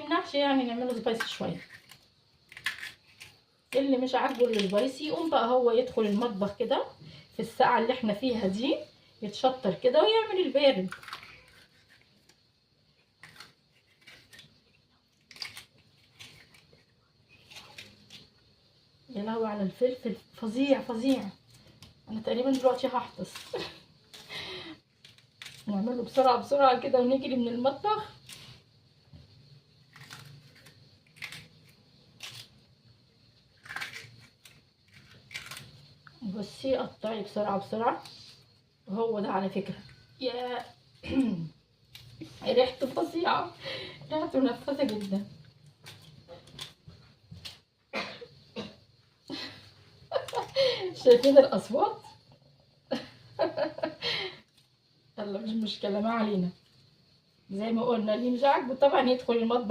يمنعش يعني نعمله سبايسي شويه. اللي مش عاجبه السبايسي يقوم بقى هو يدخل المطبخ كده في الساعه اللي احنا فيها دي، يتشطر كده ويعمل البارد. يا لهوي على الفلفل، فظيع فظيع. انا تقريبا دلوقتي هحفظ. نعمله بسرعه بسرعه كده ونجري من المطبخ. بصي قطعي بسرعه بسرعه. وهو ده على فكره. يا ريحته فظيعه، ريحته منفذه جدا. شايفين الاصوات؟ يلا مش مشكله، ما علينا. زي ما قلنا اللي مش عاجبه طبعا يدخل المطبخ.